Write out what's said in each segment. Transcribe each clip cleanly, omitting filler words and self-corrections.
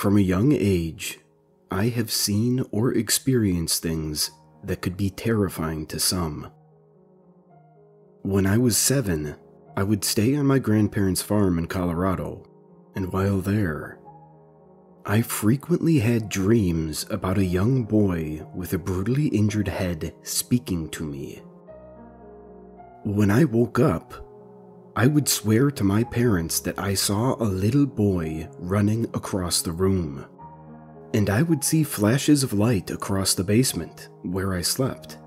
From a young age, I have seen or experienced things that could be terrifying to some. When I was 7, I would stay on my grandparents' farm in Colorado, and while there, I frequently had dreams about a young boy with a brutally injured head speaking to me. When I woke up, I would swear to my parents that I saw a little boy running across the room, and I would see flashes of light across the basement where I slept.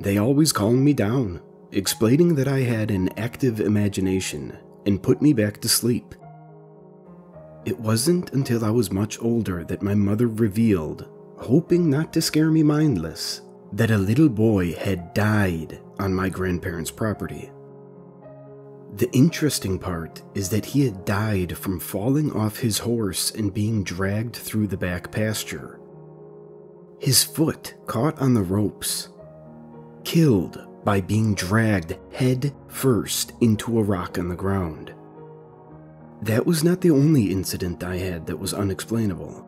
They always calmed me down, explaining that I had an active imagination and put me back to sleep. It wasn't until I was much older that my mother revealed, hoping not to scare me mindless, that a little boy had died on my grandparents' property. The interesting part is that he had died from falling off his horse and being dragged through the back pasture. His foot caught on the ropes, killed by being dragged head first into a rock on the ground. That was not the only incident I had that was unexplainable.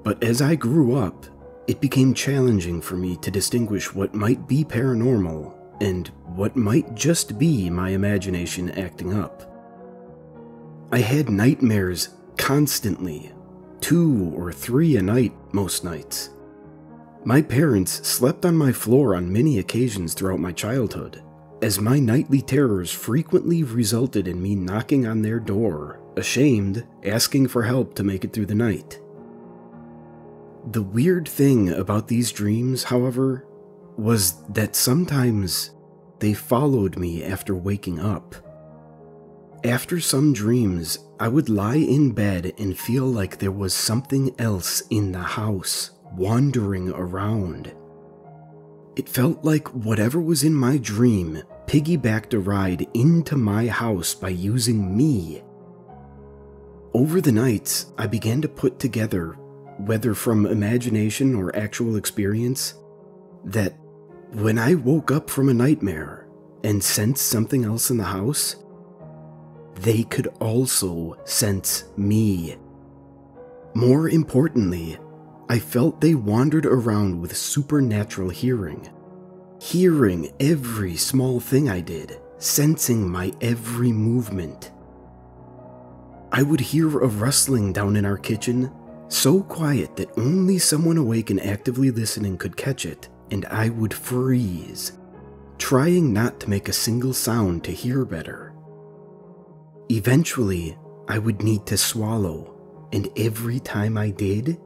But as I grew up, it became challenging for me to distinguish what might be paranormal and what might just be my imagination acting up. I had nightmares constantly, 2 or 3 a night most nights. My parents slept on my floor on many occasions throughout my childhood, as my nightly terrors frequently resulted in me knocking on their door, ashamed, asking for help to make it through the night. The weird thing about these dreams, however, was that sometimes they followed me after waking up. After some dreams, I would lie in bed and feel like there was something else in the house, wandering around. It felt like whatever was in my dream piggybacked a ride into my house by using me. Over the nights, I began to put together, whether from imagination or actual experience, that when I woke up from a nightmare and sensed something else in the house, they could also sense me. More importantly, I felt they wandered around with supernatural hearing every small thing I did, sensing my every movement. I would hear a rustling down in our kitchen, so quiet that only someone awake and actively listening could catch it, and I would freeze, trying not to make a single sound to hear better. Eventually, I would need to swallow, and every time I did,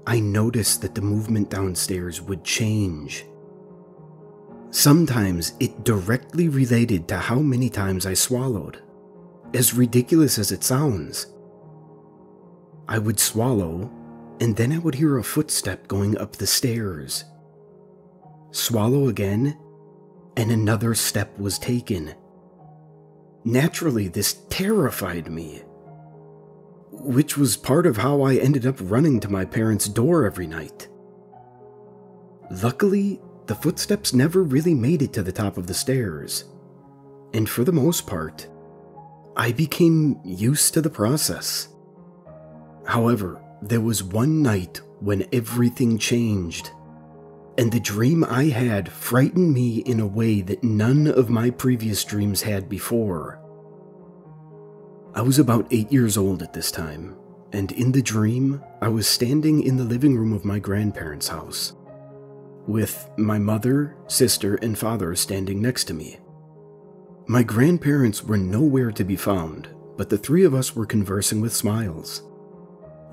I noticed that the movement downstairs would change. Sometimes it directly related to how many times I swallowed. As ridiculous as it sounds, I would swallow, and then I would hear a footstep going up the stairs. Swallow again, and another step was taken. Naturally, this terrified me, which was part of how I ended up running to my parents' door every night. Luckily, the footsteps never really made it to the top of the stairs, and for the most part, I became used to the process. However, there was one night when everything changed, and the dream I had frightened me in a way that none of my previous dreams had before. I was about 8 years old at this time, and in the dream, I was standing in the living room of my grandparents' house, with my mother, sister, and father standing next to me. My grandparents were nowhere to be found, but the 3 of us were conversing with smiles,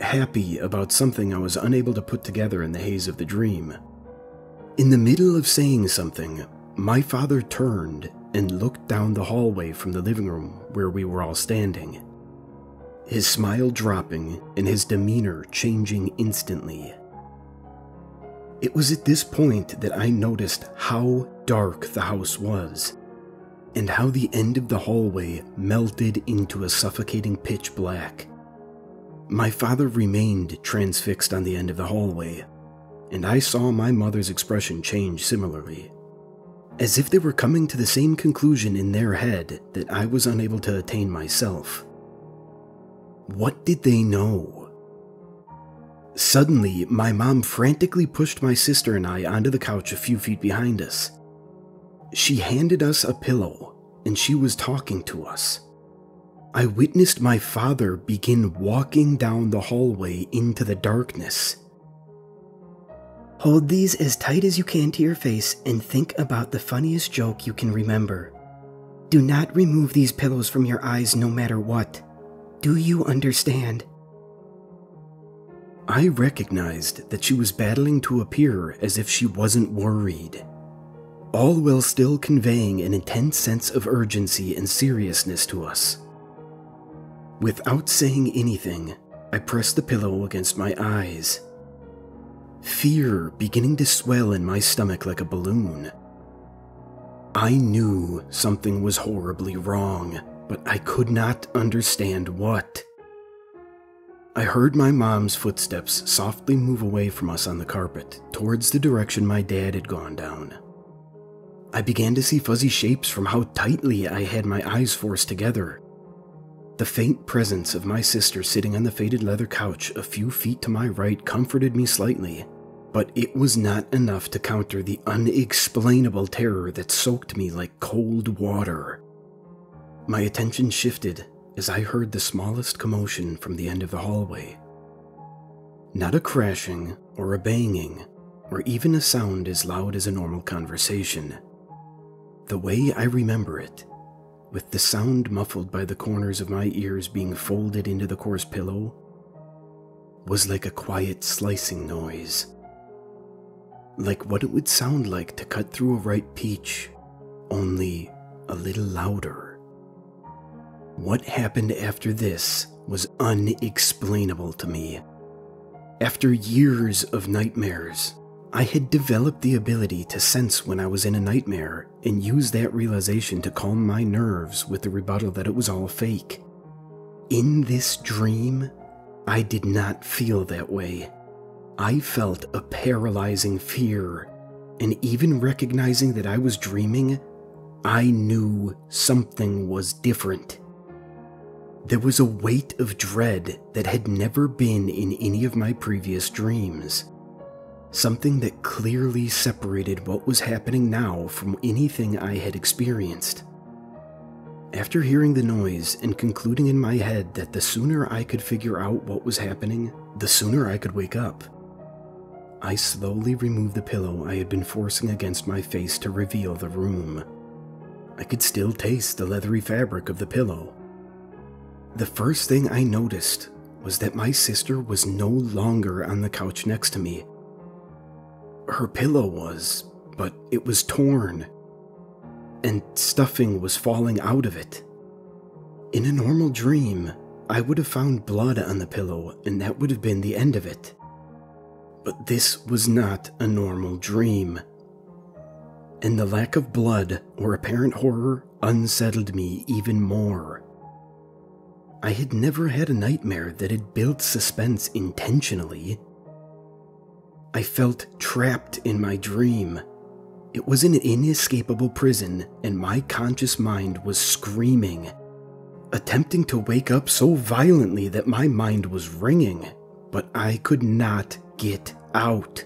happy about something I was unable to put together in the haze of the dream. In the middle of saying something, my father turned and looked down the hallway from the living room where we were all standing, his smile dropping and his demeanor changing instantly. It was at this point that I noticed how dark the house was, and how the end of the hallway melted into a suffocating pitch black. My father remained transfixed on the end of the hallway, and I saw my mother's expression change similarly, as if they were coming to the same conclusion in their head that I was unable to attain myself. What did they know? Suddenly, my mom frantically pushed my sister and I onto the couch a few feet behind us. She handed us a pillow, and she was talking to us. I witnessed my father begin walking down the hallway into the darkness. Hold these as tight as you can to your face and think about the funniest joke you can remember. Do not remove these pillows from your eyes no matter what. Do you understand? I recognized that she was battling to appear as if she wasn't worried, all while still conveying an intense sense of urgency and seriousness to us. Without saying anything, I pressed the pillow against my eyes, fear beginning to swell in my stomach like a balloon. I knew something was horribly wrong, but I could not understand what. I heard my mom's footsteps softly move away from us on the carpet, towards the direction my dad had gone down. I began to see fuzzy shapes from how tightly I had my eyes forced together. The faint presence of my sister sitting on the faded leather couch a few feet to my right comforted me slightly, but it was not enough to counter the unexplainable terror that soaked me like cold water. My attention shifted as I heard the smallest commotion from the end of the hallway. Not a crashing or a banging, or even a sound as loud as a normal conversation. The way I remember it, with the sound muffled by the corners of my ears being folded into the coarse pillow, was like a quiet slicing noise. Like what it would sound like to cut through a ripe peach, only a little louder. What happened after this was unexplainable to me. After years of nightmares, I had developed the ability to sense when I was in a nightmare and use that realization to calm my nerves with the rebuttal that it was all fake. In this dream, I did not feel that way. I felt a paralyzing fear, and even recognizing that I was dreaming, I knew something was different. There was a weight of dread that had never been in any of my previous dreams. Something that clearly separated what was happening now from anything I had experienced. After hearing the noise and concluding in my head that the sooner I could figure out what was happening, the sooner I could wake up, I slowly removed the pillow I had been forcing against my face to reveal the room. I could still taste the leathery fabric of the pillow. The first thing I noticed was that my sister was no longer on the couch next to me. Her pillow was, but it was torn, and stuffing was falling out of it. In a normal dream, I would have found blood on the pillow, and that would have been the end of it. But this was not a normal dream, and the lack of blood or apparent horror unsettled me even more. I had never had a nightmare that had built suspense intentionally. I felt trapped in my dream. It was an inescapable prison, and my conscious mind was screaming, attempting to wake up so violently that my mind was ringing, but I could not get out.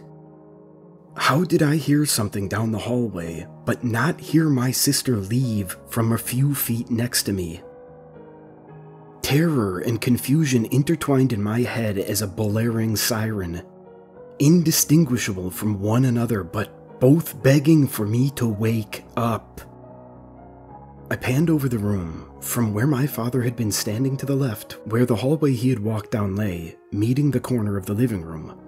How did I hear something down the hallway, but not hear my sister leave from a few feet next to me? Terror and confusion intertwined in my head as a blaring siren, indistinguishable from one another, but both begging for me to wake up. I panned over the room, from where my father had been standing to the left, where the hallway he had walked down lay, meeting the corner of the living room.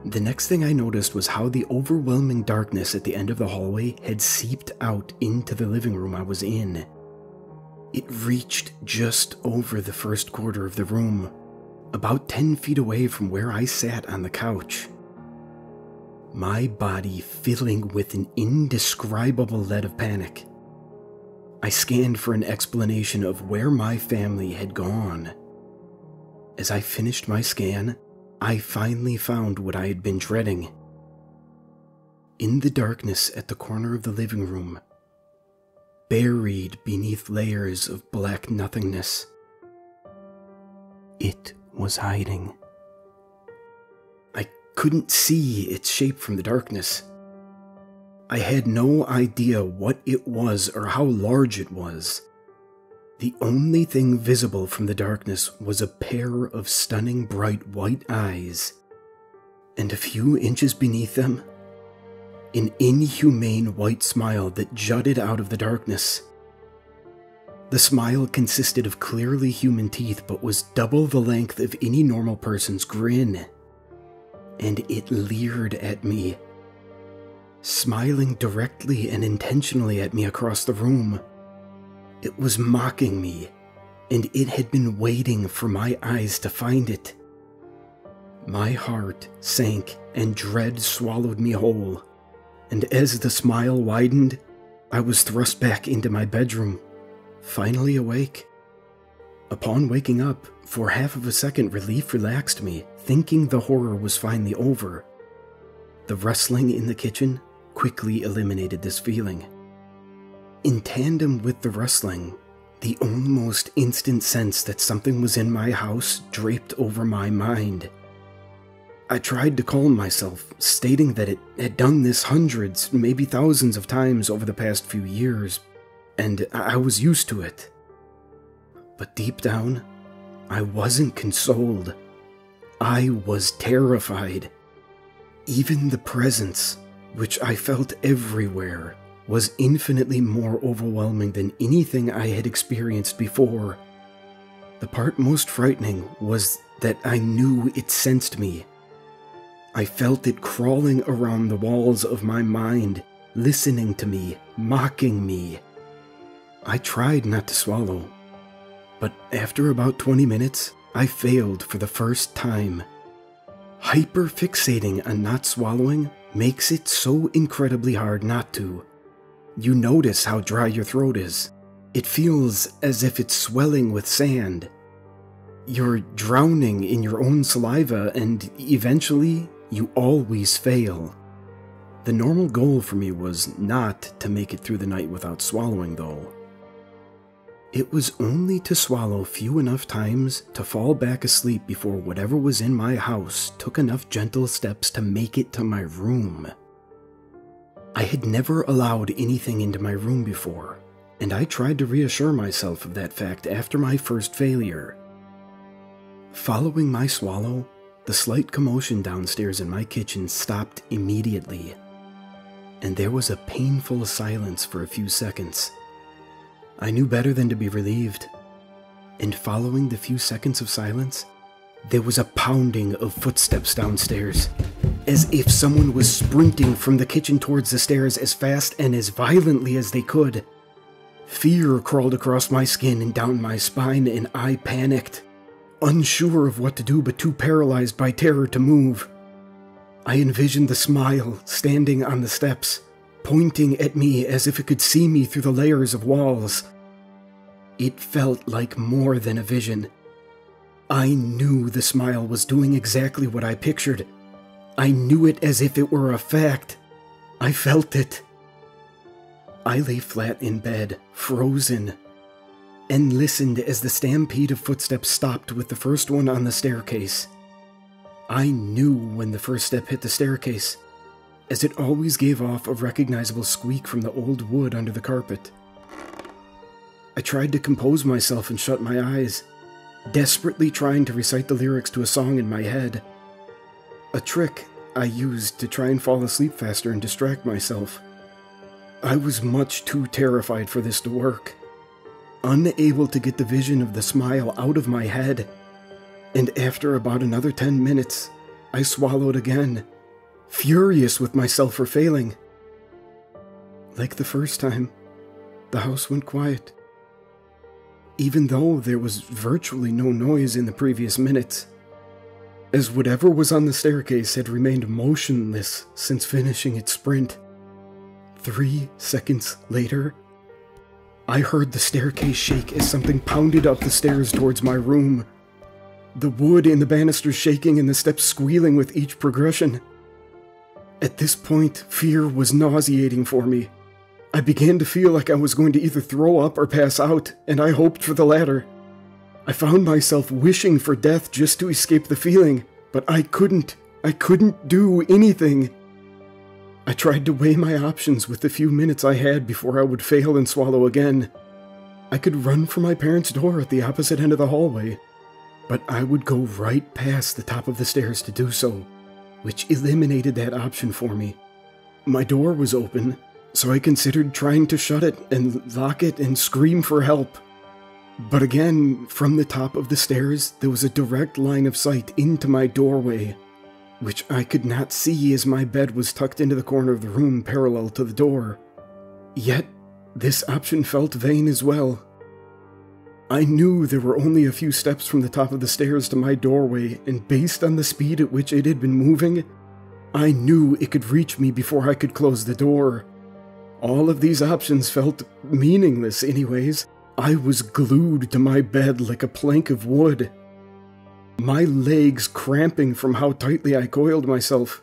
The next thing I noticed was how the overwhelming darkness at the end of the hallway had seeped out into the living room I was in. It reached just over the first quarter of the room, about 10 feet away from where I sat on the couch. My body filling with an indescribable lead of panic. I scanned for an explanation of where my family had gone. As I finished my scan, I finally found what I had been dreading. In the darkness at the corner of the living room, buried beneath layers of black nothingness, It was hiding. I couldn't see its shape from the darkness. I had no idea what it was or how large it was. The only thing visible from the darkness was a pair of stunning bright white eyes, and a few inches beneath them, an inhumane white smile that jutted out of the darkness. The smile consisted of clearly human teeth but was double the length of any normal person's grin, and it leered at me, smiling directly and intentionally at me across the room. It was mocking me, and it had been waiting for my eyes to find it. My heart sank and dread swallowed me whole, and as the smile widened, I was thrust back into my bedroom, finally awake. Upon waking up, for half of a second relief relaxed me, thinking the horror was finally over. The rustling in the kitchen quickly eliminated this feeling. In tandem with the rustling, the almost instant sense that something was in my house draped over my mind. I tried to calm myself, stating that it had done this hundreds, maybe thousands of times over the past few years, and I was used to it. But deep down, I wasn't consoled. I was terrified. Even the presence, which I felt everywhere, was infinitely more overwhelming than anything I had experienced before. The part most frightening was that I knew it sensed me. I felt it crawling around the walls of my mind, listening to me, mocking me. I tried not to swallow, but after about 20 minutes, I failed for the first time. Hyperfixating on not swallowing makes it so incredibly hard not to. You notice how dry your throat is. It feels as if it's swelling with sand. You're drowning in your own saliva, and eventually, you always fail. The normal goal for me was not to make it through the night without swallowing, though. It was only to swallow few enough times to fall back asleep before whatever was in my house took enough gentle steps to make it to my room. I had never allowed anything into my room before, and I tried to reassure myself of that fact after my first failure. Following my swallow, the slight commotion downstairs in my kitchen stopped immediately, and there was a painful silence for a few seconds. I knew better than to be relieved, and following the few seconds of silence, there was a pounding of footsteps downstairs, as if someone was sprinting from the kitchen towards the stairs as fast and as violently as they could. Fear crawled across my skin and down my spine, and I panicked, unsure of what to do but too paralyzed by terror to move. I envisioned the smile standing on the steps, pointing at me as if it could see me through the layers of walls. It felt like more than a vision. I knew the smile was doing exactly what I pictured. I knew it as if it were a fact. I felt it. I lay flat in bed, frozen, and listened as the stampede of footsteps stopped with the first one on the staircase. I knew when the first step hit the staircase, as it always gave off a recognizable squeak from the old wood under the carpet. I tried to compose myself and shut my eyes, desperately trying to recite the lyrics to a song in my head. A trick I used to try and fall asleep faster and distract myself. I was much too terrified for this to work, unable to get the vision of the smile out of my head, and after about another 10 minutes, I swallowed again, furious with myself for failing. Like the first time, the house went quiet, even though there was virtually no noise in the previous minutes, as whatever was on the staircase had remained motionless since finishing its sprint. 3 seconds later, I heard the staircase shake as something pounded up the stairs towards my room, the wood in the banisters shaking and the steps squealing with each progression. At this point, fear was nauseating for me. I began to feel like I was going to either throw up or pass out, and I hoped for the latter. I found myself wishing for death just to escape the feeling, but I couldn't. I couldn't do anything. I tried to weigh my options with the few minutes I had before I would fail and swallow again. I could run for my parents' door at the opposite end of the hallway, but I would go right past the top of the stairs to do so, which eliminated that option for me. My door was open, so I considered trying to shut it and lock it and scream for help. But again, from the top of the stairs, there was a direct line of sight into my doorway, which I could not see as my bed was tucked into the corner of the room parallel to the door. Yet, this option felt vain as well. I knew there were only a few steps from the top of the stairs to my doorway, and based on the speed at which it had been moving, I knew it could reach me before I could close the door. All of these options felt meaningless anyways. I was glued to my bed like a plank of wood, my legs cramping from how tightly I coiled myself,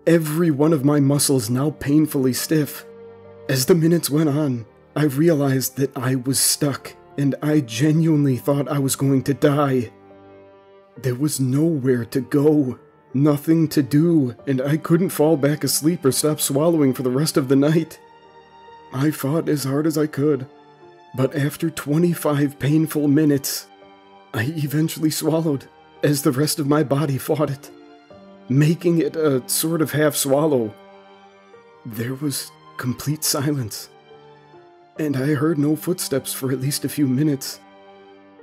every one of my muscles now painfully stiff. As the minutes went on, I realized that I was stuck, and I genuinely thought I was going to die. There was nowhere to go, nothing to do, and I couldn't fall back asleep or stop swallowing for the rest of the night. I fought as hard as I could, but after 25 painful minutes, I eventually swallowed, as the rest of my body fought it, making it a sort of half swallow. There was complete silence, and I heard no footsteps for at least a few minutes.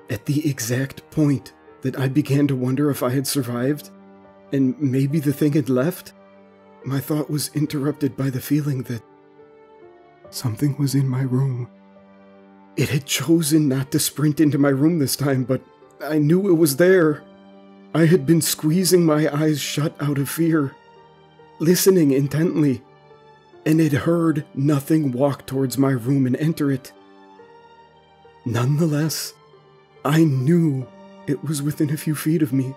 At the exact point that I began to wonder if I had survived, and maybe the thing had left, my thought was interrupted by the feeling that something was in my room. It had chosen not to sprint into my room this time, but I knew it was there. I had been squeezing my eyes shut out of fear, listening intently, and had heard nothing walk towards my room and enter it. Nonetheless, I knew it was within a few feet of me.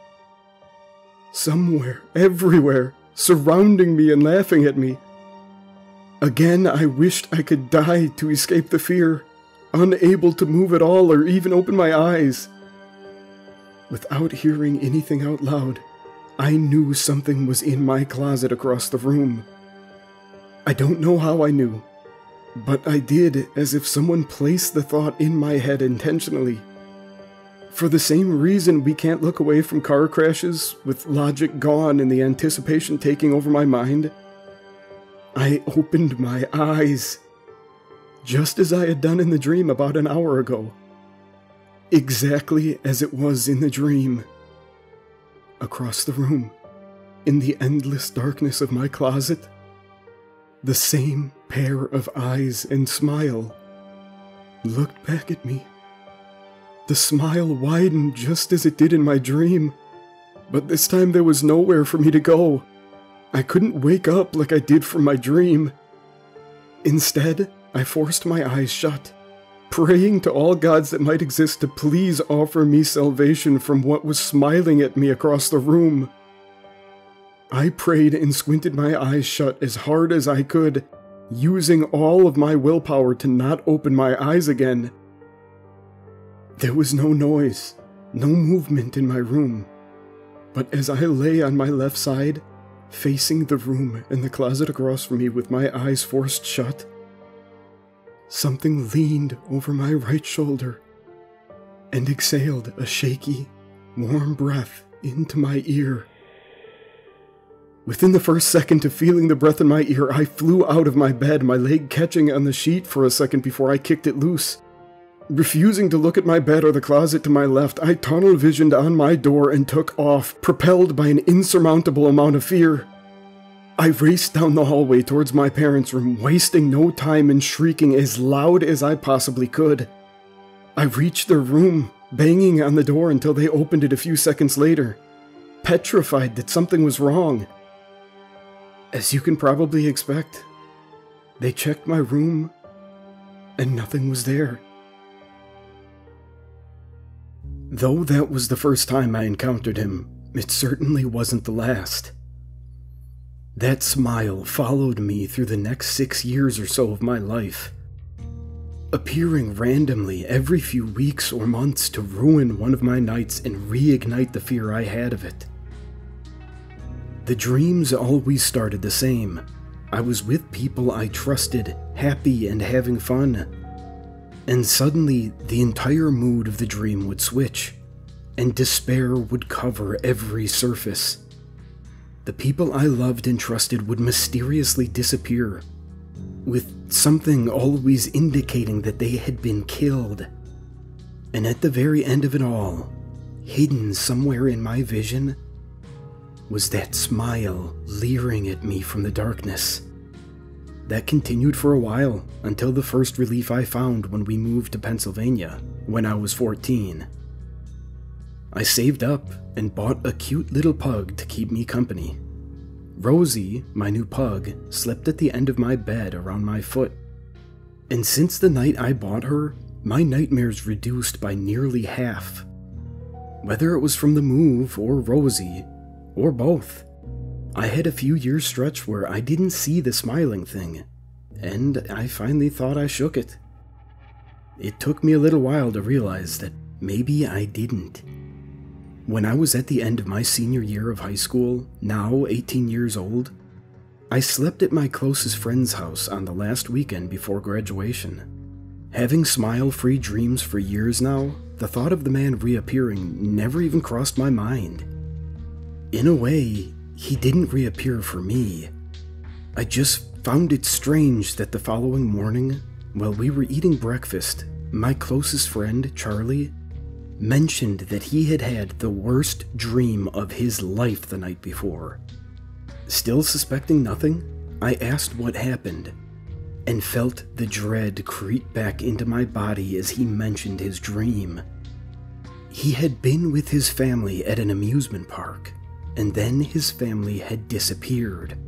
Somewhere, everywhere, surrounding me and laughing at me. Again, I wished I could die to escape the fear, unable to move at all or even open my eyes. Without hearing anything out loud, I knew something was in my closet across the room. I don't know how I knew, but I did, as if someone placed the thought in my head intentionally. For the same reason we can't look away from car crashes, with logic gone and the anticipation taking over my mind, I opened my eyes, just as I had done in the dream about an hour ago. Exactly as it was in the dream. Across the room, in the endless darkness of my closet, the same pair of eyes and smile looked back at me. The smile widened just as it did in my dream, but this time there was nowhere for me to go. I couldn't wake up like I did from my dream. Instead, I forced my eyes shut, praying to all gods that might exist to please offer me salvation from what was smiling at me across the room. I prayed and squinted my eyes shut as hard as I could, using all of my willpower to not open my eyes again. There was no noise, no movement in my room, but as I lay on my left side, facing the room and the closet across from me with my eyes forced shut, something leaned over my right shoulder and exhaled a shaky, warm breath into my ear. Within the first second of feeling the breath in my ear, I flew out of my bed, my leg catching on the sheet for a second before I kicked it loose. Refusing to look at my bed or the closet to my left, I tunnel visioned on my door and took off, propelled by an insurmountable amount of fear. I raced down the hallway towards my parents' room, wasting no time and shrieking as loud as I possibly could. I reached their room, banging on the door until they opened it a few seconds later, petrified that something was wrong. As you can probably expect, they checked my room, and nothing was there. Though that was the first time I encountered him, it certainly wasn't the last. That smile followed me through the next 6 years or so of my life. appearing randomly every few weeks or months to ruin one of my nights and reignite the fear I had of it. The dreams always started the same. I was with people I trusted, happy and having fun. And suddenly, the entire mood of the dream would switch, and despair would cover every surface. The people I loved and trusted would mysteriously disappear, with something always indicating that they had been killed. And at the very end of it all, hidden somewhere in my vision, was that smile leering at me from the darkness. That continued for a while, until the first relief I found when we moved to Pennsylvania, when I was 14. I saved up and bought a cute little pug to keep me company. Rosie, my new pug, slept at the end of my bed around my foot. And since the night I bought her, my nightmares reduced by nearly half. Whether it was from the move or Rosie, or both, I had a few years stretch where I didn't see the smiling thing, and I finally thought I shook it. It took me a little while to realize that maybe I didn't. When I was at the end of my senior year of high school, now 18 years old, I slept at my closest friend's house on the last weekend before graduation. Having smile-free dreams for years now, the thought of the man reappearing never even crossed my mind. In a way, he didn't reappear for me. I just found it strange that the following morning, while we were eating breakfast, my closest friend, Charlie, mentioned that he had had the worst dream of his life the night before. Still suspecting nothing, I asked what happened, and felt the dread creep back into my body as he mentioned his dream. He had been with his family at an amusement park, and then his family had disappeared.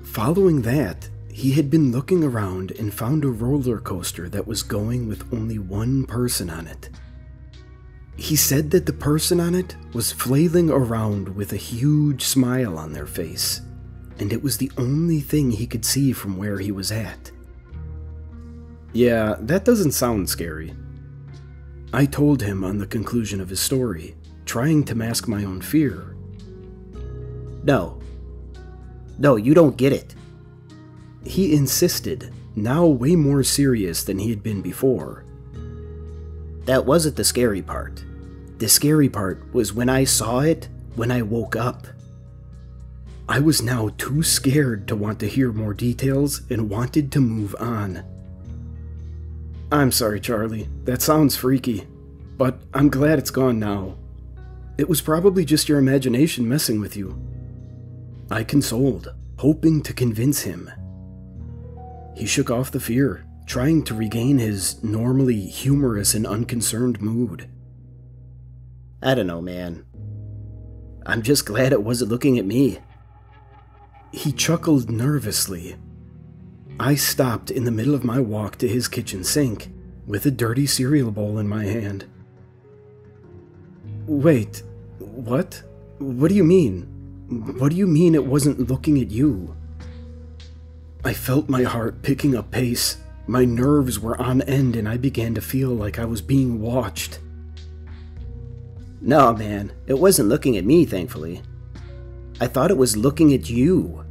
Following that, he had been looking around and found a roller coaster that was going with only one person on it. He said that the person on it was flailing around with a huge smile on their face, and it was the only thing he could see from where he was at. Yeah, that doesn't sound scary. I told him on the conclusion of his story, trying to mask my own fear. No, you don't get it. He insisted, now way more serious than he had been before. That wasn't the scary part. The scary part was when I saw it, when I woke up. I was now too scared to want to hear more details and wanted to move on. I'm sorry, Charlie. That sounds freaky, but I'm glad it's gone now. It was probably just your imagination messing with you. I consoled, hoping to convince him. He shook off the fear, trying to regain his normally humorous and unconcerned mood. I don't know, man. I'm just glad it wasn't looking at me. He chuckled nervously. I stopped in the middle of my walk to his kitchen sink, with a dirty cereal bowl in my hand. Wait, what? What do you mean? What do you mean it wasn't looking at you? I felt my heart picking up pace. My nerves were on end and I began to feel like I was being watched. No, man, it wasn't looking at me, thankfully. I thought it was looking at you.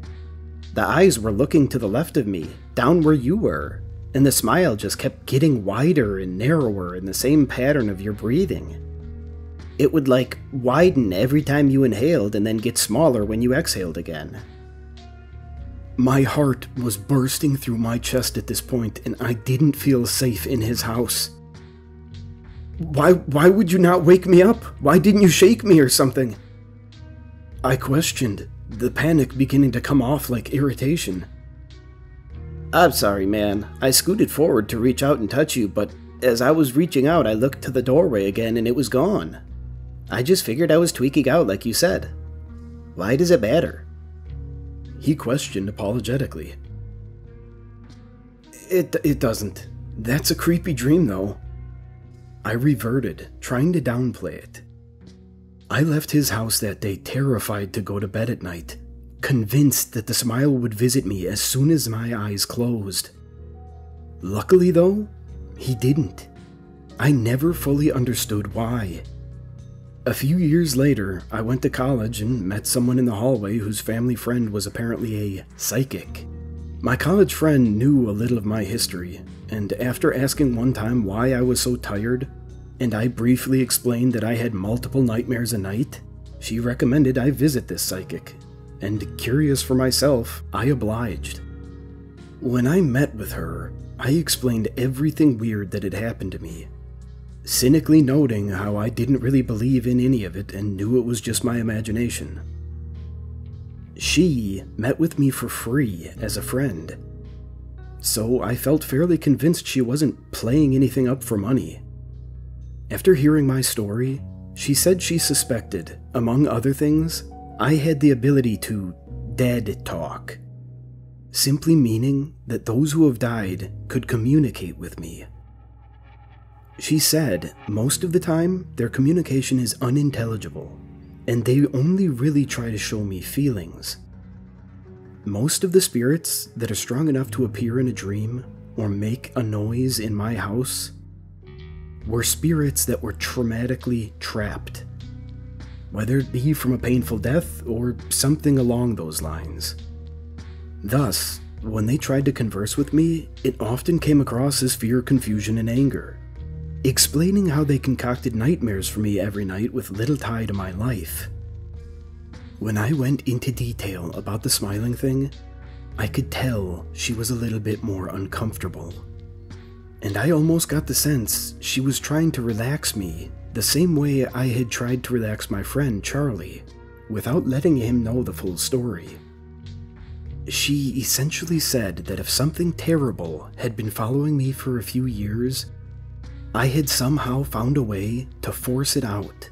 The eyes were looking to the left of me, down where you were, and the smile just kept getting wider and narrower in the same pattern of your breathing. It would, like, widen every time you inhaled and then get smaller when you exhaled again. My heart was bursting through my chest at this point, and I didn't feel safe in his house. Why would you not wake me up? Why didn't you shake me or something? I questioned, the panic beginning to come off like irritation. I'm sorry, man. I scooted forward to reach out and touch you, but as I was reaching out, I looked to the doorway again and it was gone. I just figured I was tweaking out like you said. Why does it matter? He questioned apologetically. It doesn't. That's a creepy dream, though. I reverted, trying to downplay it. I left his house that day terrified to go to bed at night, convinced that the smile would visit me as soon as my eyes closed. Luckily though, he didn't. I never fully understood why. A few years later, I went to college and met someone in the hallway whose family friend was apparently a psychic. My college friend knew a little of my history, and after asking one time why I was so tired, and I briefly explained that I had multiple nightmares a night, she recommended I visit this psychic, and curious for myself, I obliged. When I met with her, I explained everything weird that had happened to me, cynically noting how I didn't really believe in any of it and knew it was just my imagination. She met with me for free as a friend, so I felt fairly convinced she wasn't playing anything up for money. After hearing my story, she said she suspected, among other things, I had the ability to dead talk, simply meaning that those who have died could communicate with me. She said most of the time their communication is unintelligible, and they only really try to show me feelings. Most of the spirits that are strong enough to appear in a dream or make a noise in my house were spirits that were traumatically trapped, whether it be from a painful death or something along those lines. Thus, when they tried to converse with me, it often came across as fear, confusion, and anger, explaining how they concocted nightmares for me every night with little tie to my life. When I went into detail about the smiling thing, I could tell she was a little bit more uncomfortable. And I almost got the sense she was trying to relax me the same way I had tried to relax my friend Charlie, without letting him know the full story. She essentially said that if something terrible had been following me for a few years, I had somehow found a way to force it out.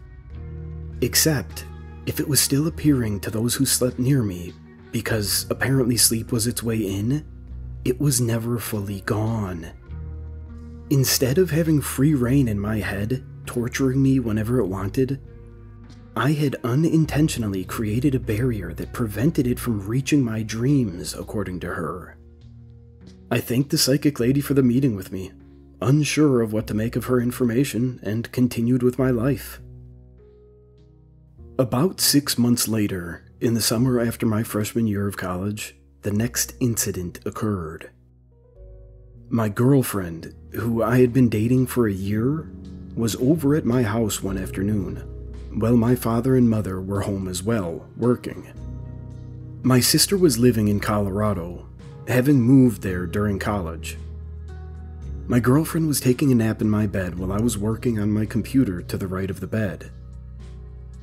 Except, if it was still appearing to those who slept near me, because apparently sleep was its way in, it was never fully gone. Instead of having free reign in my head, torturing me whenever it wanted, I had unintentionally created a barrier that prevented it from reaching my dreams, according to her. I thanked the psychic lady for the meeting with me, unsure of what to make of her information, and continued with my life. About 6 months later, in the summer after my freshman year of college, the next incident occurred. My girlfriend, who I had been dating for a year, was over at my house one afternoon, while my father and mother were home as well, working. My sister was living in Colorado, having moved there during college. My girlfriend was taking a nap in my bed while I was working on my computer to the right of the bed.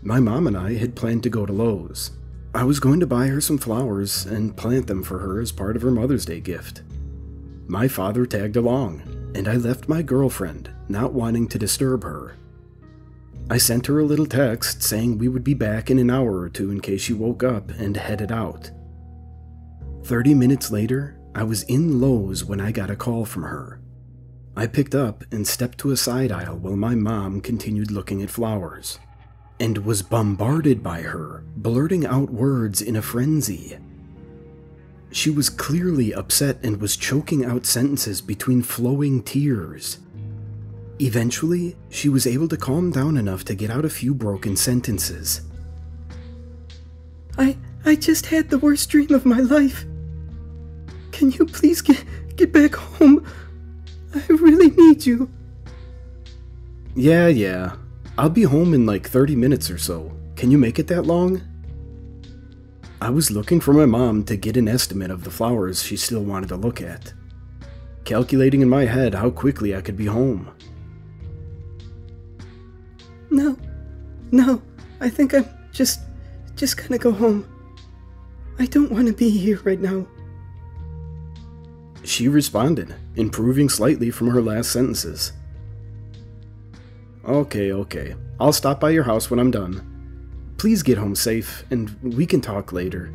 My mom and I had planned to go to Lowe's. I was going to buy her some flowers and plant them for her as part of her Mother's Day gift. My father tagged along, and I left my girlfriend, not wanting to disturb her. I sent her a little text saying we would be back in an hour or two in case she woke up, and headed out. 30 minutes later, I was in Lowe's when I got a call from her. I picked up and stepped to a side aisle while my mom continued looking at flowers, and was bombarded by her, blurting out words in a frenzy. She was clearly upset and was choking out sentences between flowing tears. Eventually, she was able to calm down enough to get out a few broken sentences. I just had the worst dream of my life. Can you please get back home? I really need you. Yeah. I'll be home in like 30 minutes or so. Can you make it that long? I was looking for my mom to get an estimate of the flowers she still wanted to look at, calculating in my head how quickly I could be home. No, I think I'm just gonna go home. I don't want to be here right now. She responded, improving slightly from her last sentences. Okay, I'll stop by your house when I'm done. Please get home safe, and we can talk later.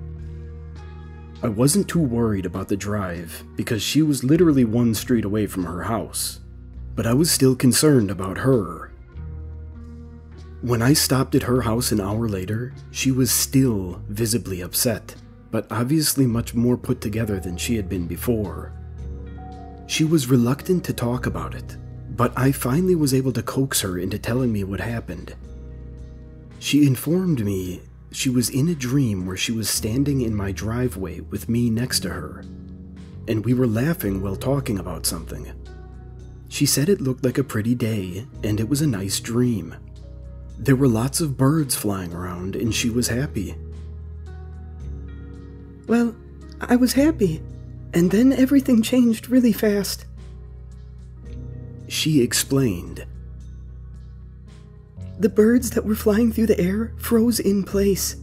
I wasn't too worried about the drive, because she was literally one street away from her house, but I was still concerned about her. When I stopped at her house an hour later, she was still visibly upset, but obviously much more put together than she had been before. She was reluctant to talk about it, but I finally was able to coax her into telling me what happened. She informed me she was in a dream where she was standing in my driveway with me next to her, and we were laughing while talking about something. She said it looked like a pretty day, and it was a nice dream. There were lots of birds flying around, and she was happy. Well, I was happy, and then everything changed really fast. She explained. The birds that were flying through the air froze in place,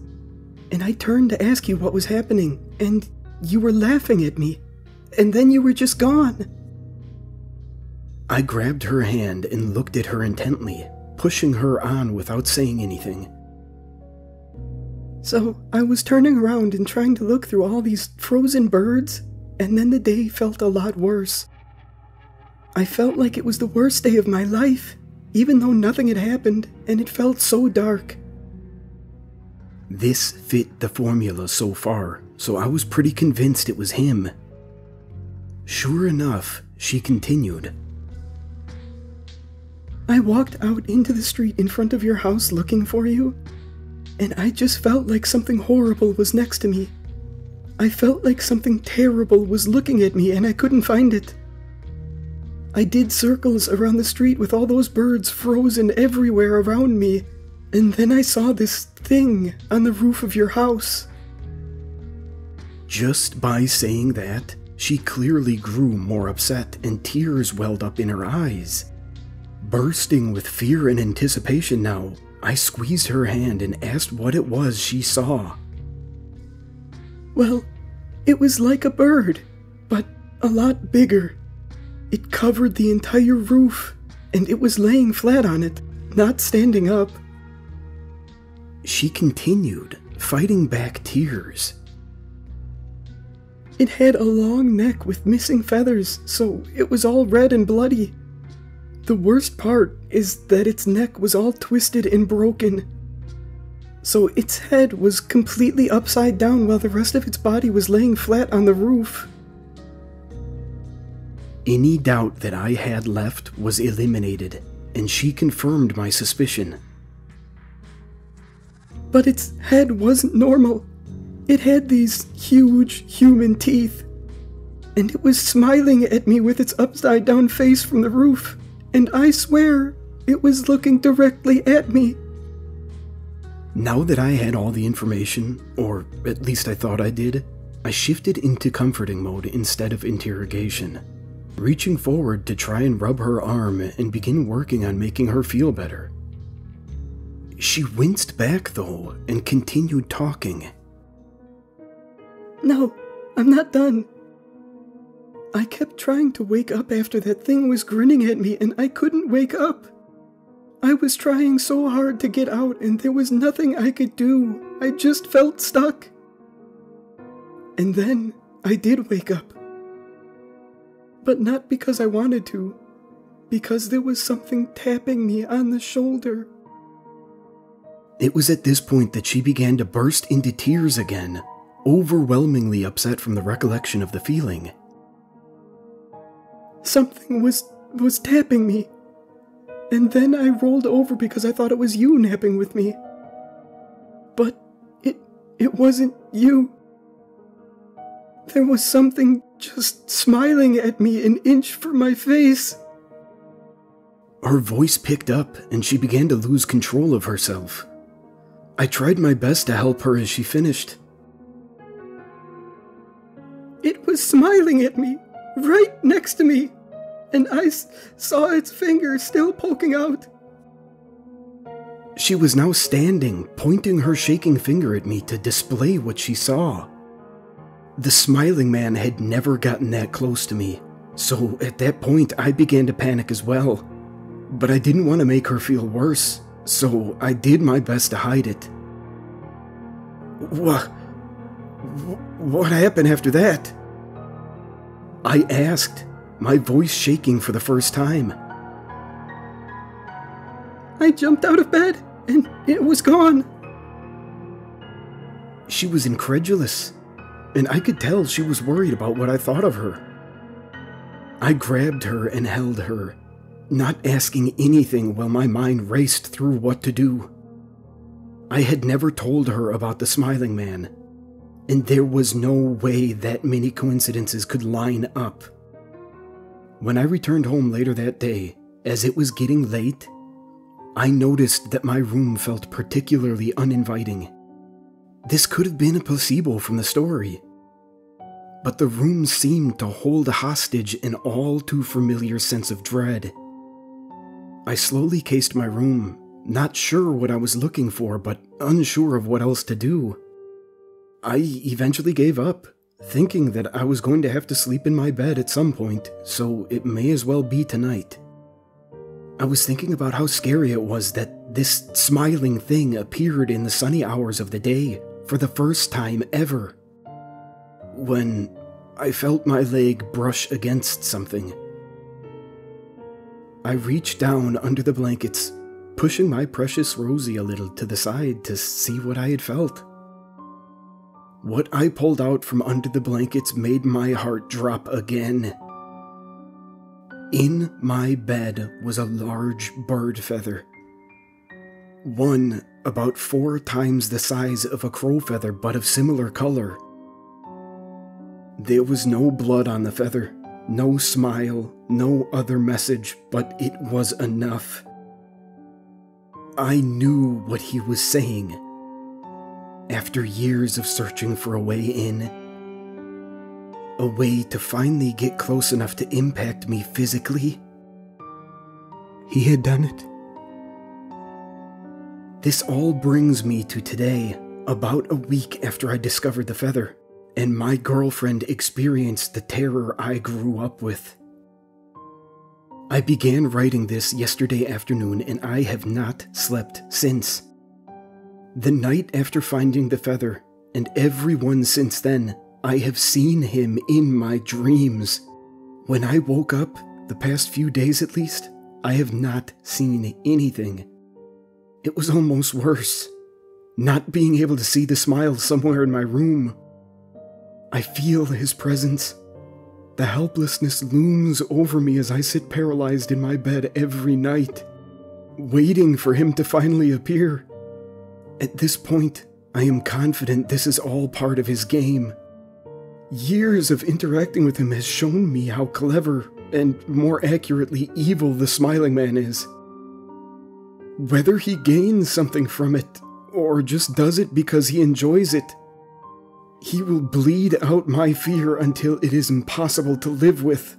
and I turned to ask you what was happening, and you were laughing at me, and then you were just gone. I grabbed her hand and looked at her intently, pushing her on without saying anything. So I was turning around and trying to look through all these frozen birds, and then the day felt a lot worse. I felt like it was the worst day of my life, even though nothing had happened, and it felt so dark. This fit the formula so far, so I was pretty convinced it was him. Sure enough, she continued. I walked out into the street in front of your house looking for you, and I just felt like something horrible was next to me. I felt like something terrible was looking at me and I couldn't find it. I did circles around the street with all those birds frozen everywhere around me, and then I saw this thing on the roof of your house. Just by saying that, she clearly grew more upset and tears welled up in her eyes. Bursting with fear and anticipation now, I squeezed her hand and asked what it was she saw. Well, it was like a bird, but a lot bigger. It covered the entire roof, and it was laying flat on it, not standing up. She continued, fighting back tears. It had a long neck with missing feathers, so it was all red and bloody. The worst part is that its neck was all twisted and broken. So its head was completely upside down while the rest of its body was laying flat on the roof. Any doubt that I had left was eliminated, and she confirmed my suspicion. But its head wasn't normal. It had these huge human teeth, and it was smiling at me with its upside down face from the roof. And I swear, it was looking directly at me. Now that I had all the information, or at least I thought I did, I shifted into comforting mode instead of interrogation, reaching forward to try and rub her arm and begin working on making her feel better. She winced back though and continued talking. No, I'm not done. I kept trying to wake up after that thing was grinning at me, and I couldn't wake up. I was trying so hard to get out, and there was nothing I could do. I just felt stuck. And then I did wake up. But not because I wanted to, because there was something tapping me on the shoulder. It was at this point that she began to burst into tears again, overwhelmingly upset from the recollection of the feeling. Something was tapping me, and then I rolled over because I thought it was you napping with me. But it wasn't you. There was something just smiling at me an inch from my face. Her voice picked up, and she began to lose control of herself. I tried my best to help her as she finished. It was smiling at me, right next to me, and I saw its fingers still poking out. She was now standing, pointing her shaking finger at me to display what she saw. The smiling man had never gotten that close to me, so at that point I began to panic as well. But I didn't want to make her feel worse, so I did my best to hide it. What happened after that? I asked, my voice shaking for the first time. I jumped out of bed, and it was gone. She was incredulous, and I could tell she was worried about what I thought of her. I grabbed her and held her, not asking anything while my mind raced through what to do. I had never told her about the smiling man, and there was no way that many coincidences could line up. When I returned home later that day, as it was getting late, I noticed that my room felt particularly uninviting. This could have been a placebo from the story, but the room seemed to hold hostage an all too familiar sense of dread. I slowly cased my room, not sure what I was looking for, but unsure of what else to do. I eventually gave up, thinking that I was going to have to sleep in my bed at some point, so it may as well be tonight. I was thinking about how scary it was that this smiling thing appeared in the sunny hours of the day for the first time ever, when I felt my leg brush against something. I reached down under the blankets, pushing my precious Rosie a little to the side to see what I had felt. What I pulled out from under the blankets made my heart drop again. In my bed was a large bird feather. One about 4 times the size of a crow feather, but of similar color. There was no blood on the feather, no smile, no other message, but it was enough. I knew what he was saying. After years of searching for a way in, a way to finally get close enough to impact me physically, he had done it. This all brings me to today, about a week after I discovered the feather, and my girlfriend experienced the terror I grew up with. I began writing this yesterday afternoon, and I have not slept since. The night after finding the feather, and everyone since then, I have seen him in my dreams. When I woke up, the past few days at least, I have not seen anything. It was almost worse, not being able to see the smile somewhere in my room. I feel his presence. The helplessness looms over me as I sit paralyzed in my bed every night, waiting for him to finally appear. At this point, I am confident this is all part of his game. Years of interacting with him has shown me how clever, and more accurately, evil the smiling man is. Whether he gains something from it, or just does it because he enjoys it, he will bleed out my fear until it is impossible to live with.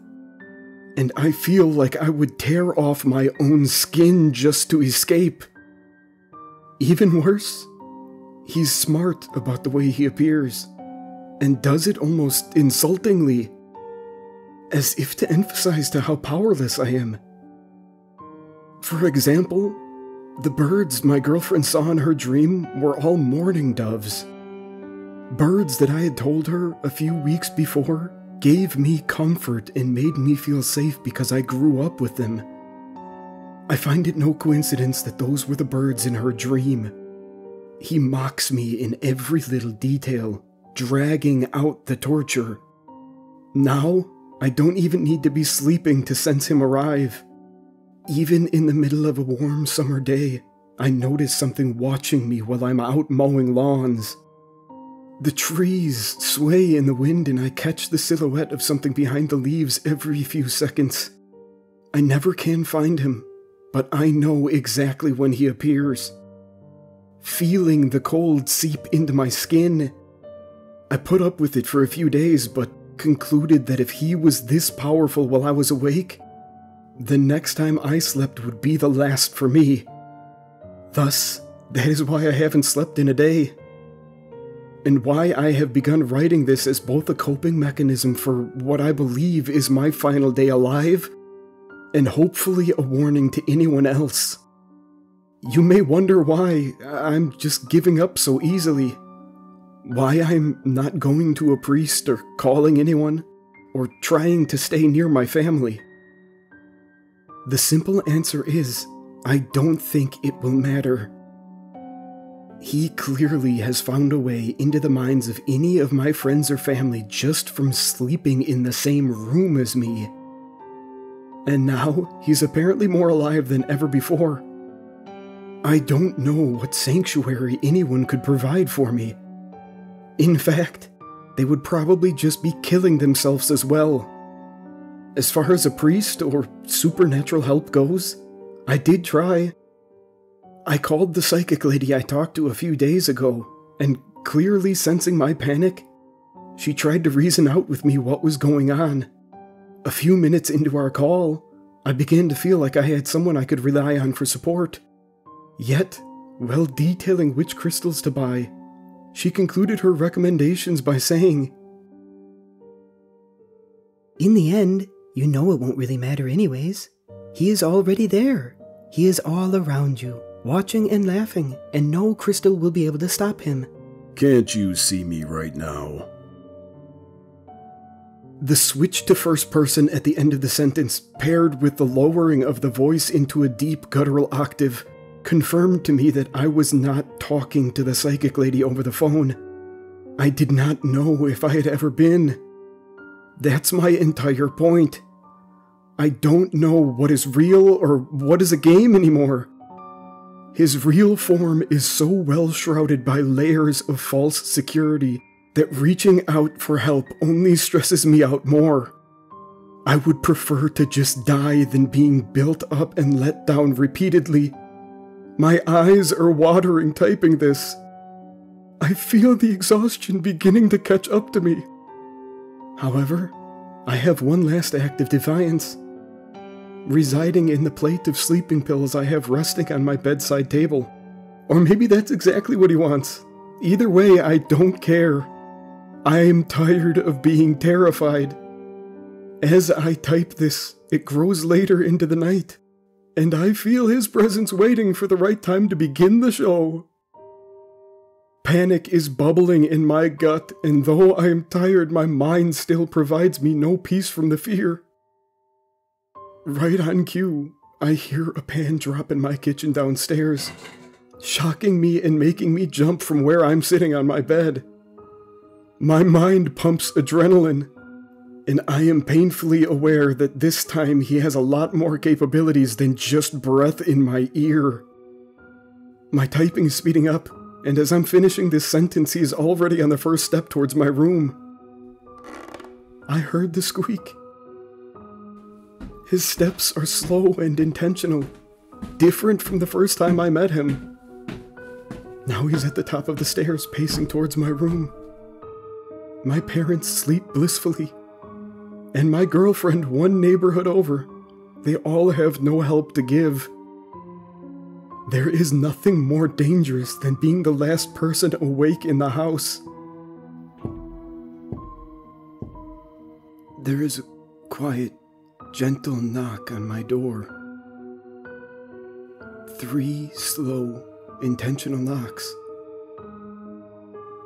And I feel like I would tear off my own skin just to escape. Even worse, he's smart about the way he appears, and does it almost insultingly, as if to emphasize to how powerless I am. For example, the birds my girlfriend saw in her dream were all mourning doves. Birds that I had told her a few weeks before gave me comfort and made me feel safe because I grew up with them. I find it no coincidence that those were the birds in her dream. He mocks me in every little detail, dragging out the torture. Now, I don't even need to be sleeping to sense him arrive. Even in the middle of a warm summer day, I notice something watching me while I'm out mowing lawns. The trees sway in the wind and I catch the silhouette of something behind the leaves every few seconds. I never can find him, but I know exactly when he appears. Feeling the cold seep into my skin, I put up with it for a few days, but concluded that if he was this powerful while I was awake, the next time I slept would be the last for me. Thus, that is why I haven't slept in a day, and why I have begun writing this as both a coping mechanism for what I believe is my final day alive, and hopefully a warning to anyone else. You may wonder why I'm just giving up so easily, why I'm not going to a priest or calling anyone, or trying to stay near my family. The simple answer is, I don't think it will matter. He clearly has found a way into the minds of any of my friends or family just from sleeping in the same room as me. and now he's apparently more alive than ever before. I don't know what sanctuary anyone could provide for me. In fact, they would probably just be killing themselves as well. As far as a priest or supernatural help goes, I did try. I called the psychic lady I talked to a few days ago, and clearly sensing my panic, she tried to reason out with me what was going on. A few minutes into our call, I began to feel like I had someone I could rely on for support. Yet, while detailing which crystals to buy, she concluded her recommendations by saying, "In the end, you know it won't really matter anyways. He is already there. He is all around you, watching and laughing, and no crystal will be able to stop him." Can't you see me right now? The switch to first person at the end of the sentence, paired with the lowering of the voice into a deep guttural octave, confirmed to me that I was not talking to the psychic lady over the phone. I did not know if I had ever been. That's my entire point. I don't know what is real or what is a game anymore. His real form is so well shrouded by layers of false security that reaching out for help only stresses me out more. I would prefer to just die than being built up and let down repeatedly. My eyes are watering typing this. I feel the exhaustion beginning to catch up to me. However, I have one last act of defiance. Residing in the plate of sleeping pills I have resting on my bedside table. Or maybe that's exactly what he wants. Either way, I don't care. I am tired of being terrified. As I type this, it grows later into the night, and I feel his presence waiting for the right time to begin the show. Panic is bubbling in my gut, and though I am tired, my mind still provides me no peace from the fear. Right on cue, I hear a pan drop in my kitchen downstairs, shocking me and making me jump from where I'm sitting on my bed. My mind pumps adrenaline, and I am painfully aware that this time he has a lot more capabilities than just breath in my ear. My typing is speeding up, and as I'm finishing this sentence, he is already on the first step towards my room. I heard the squeak. His steps are slow and intentional, different from the first time I met him. Now he's at the top of the stairs, pacing towards my room. My parents sleep blissfully, and my girlfriend one neighborhood over. They all have no help to give. There is nothing more dangerous than being the last person awake in the house. There is a quiet, gentle knock on my door. 3 slow, intentional knocks.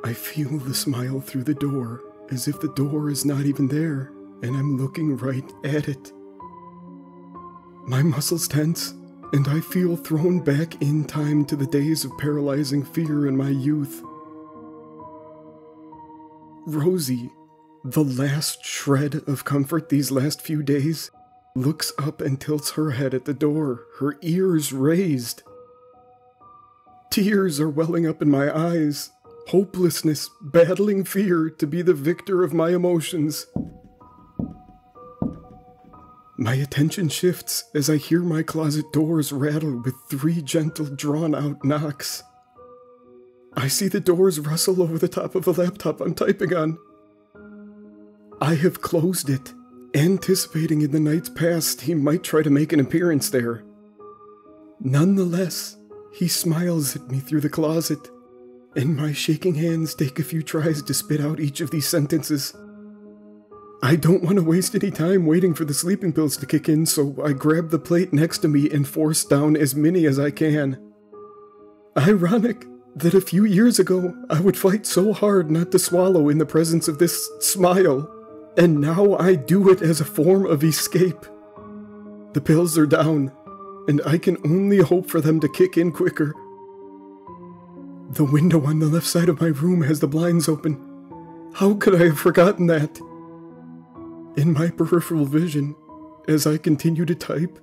I feel the smile through the door, as if the door is not even there, and I'm looking right at it. My muscles tense, and I feel thrown back in time to the days of paralyzing fear in my youth. Rosie, the last shred of comfort these last few days, looks up and tilts her head at the door, her ears raised. Tears are welling up in my eyes. Hopelessness, battling fear to be the victor of my emotions. My attention shifts as I hear my closet doors rattle with 3 gentle, drawn-out knocks. I see the doors rustle over the top of the laptop I'm typing on. I have closed it, anticipating in the nights past he might try to make an appearance there. Nonetheless, he smiles at me through the closet, and my shaking hands take a few tries to spit out each of these sentences. I don't want to waste any time waiting for the sleeping pills to kick in, so I grab the plate next to me and force down as many as I can. Ironic that a few years ago I would fight so hard not to swallow in the presence of this smile, and now I do it as a form of escape. The pills are down, and I can only hope for them to kick in quicker. The window on the left side of my room has the blinds open. How could I have forgotten that? In my peripheral vision, as I continue to type,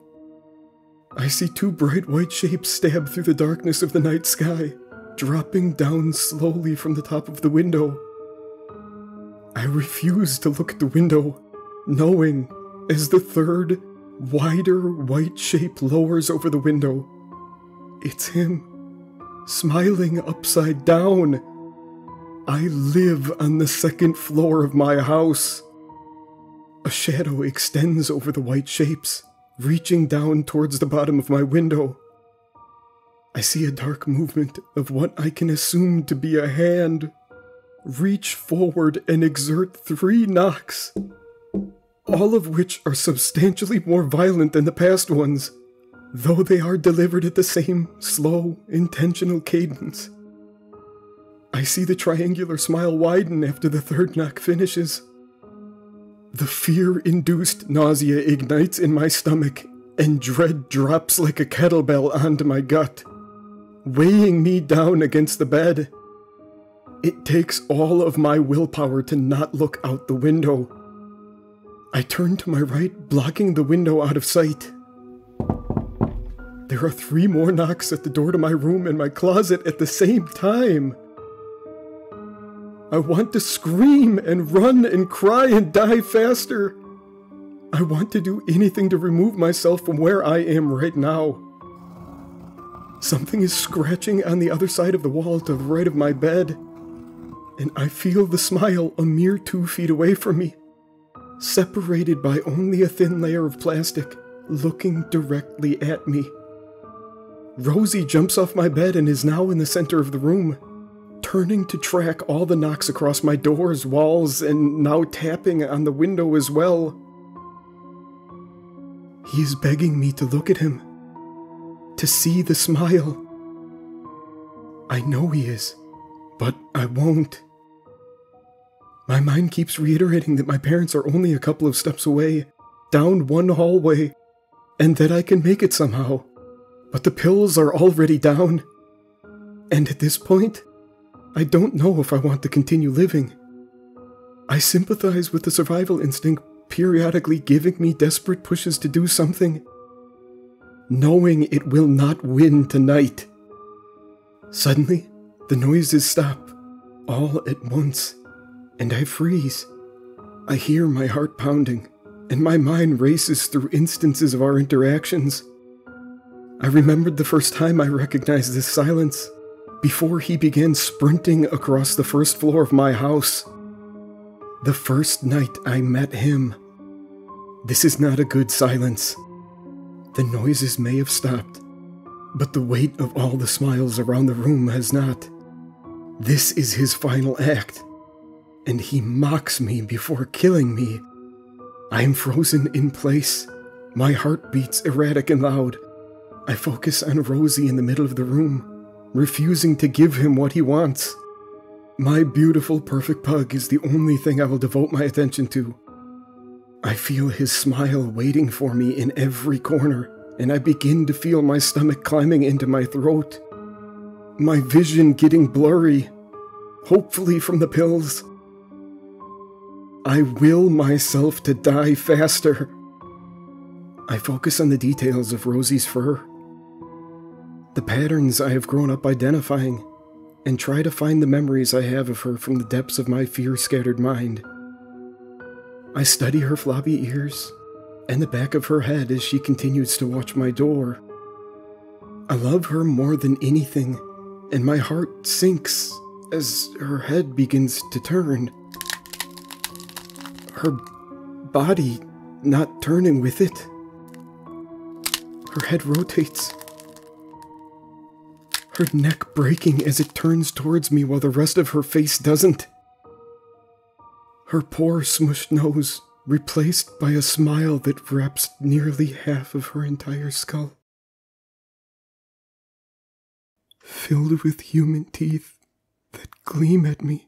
I see two bright white shapes stab through the darkness of the night sky, dropping down slowly from the top of the window. I refuse to look at the window, knowing, as the third, wider white shape lowers over the window, it's him, smiling upside down. I live on the second floor of my house. A shadow extends over the white shapes, reaching down towards the bottom of my window. I see a dark movement of what I can assume to be a hand reach forward and exert 3 knocks, all of which are substantially more violent than the past ones, though they are delivered at the same slow, intentional cadence. I see the triangular smile widen after the 3rd knock finishes. The fear-induced nausea ignites in my stomach, and dread drops like a kettlebell onto my gut, weighing me down against the bed. It takes all of my willpower to not look out the window. I turn to my right, blocking the window out of sight. There are 3 more knocks at the door to my room and my closet at the same time. I want to scream and run and cry and die faster. I want to do anything to remove myself from where I am right now. Something is scratching on the other side of the wall to the right of my bed, and I feel the smile a mere 2 feet away from me, separated by only a thin layer of plastic, looking directly at me. Rosie jumps off my bed and is now in the center of the room, turning to track all the knocks across my doors, walls, and now tapping on the window as well. He is begging me to look at him, to see the smile. I know he is, but I won't. My mind keeps reiterating that my parents are only a couple of steps away, down one hallway, and that I can make it somehow. But the pills are already down, and at this point, I don't know if I want to continue living. I sympathize with the survival instinct periodically giving me desperate pushes to do something, knowing it will not win tonight. Suddenly, the noises stop, all at once, and I freeze. I hear my heart pounding, and my mind races through instances of our interactions. I remembered the first time I recognized this silence, before he began sprinting across the first floor of my house. The first night I met him. This is not a good silence. The noises may have stopped, but the weight of all the smiles around the room has not. This is his final act, and he mocks me before killing me. I am frozen in place. My heart beats erratic and loud. I focus on Rosie in the middle of the room, refusing to give him what he wants. My beautiful, perfect pug is the only thing I will devote my attention to. I feel his smile waiting for me in every corner, and I begin to feel my stomach climbing into my throat. My vision getting blurry, hopefully from the pills. I will myself to die faster. I focus on the details of Rosie's fur, the patterns I have grown up identifying, and try to find the memories I have of her from the depths of my fear-scattered mind. I study her floppy ears and the back of her head as she continues to watch my door. I love her more than anything, and my heart sinks as her head begins to turn. Her body not turning with it. Her head rotates, her neck breaking as it turns towards me while the rest of her face doesn't. Her poor smushed nose replaced by a smile that wraps nearly half of her entire skull. Filled with human teeth that gleam at me.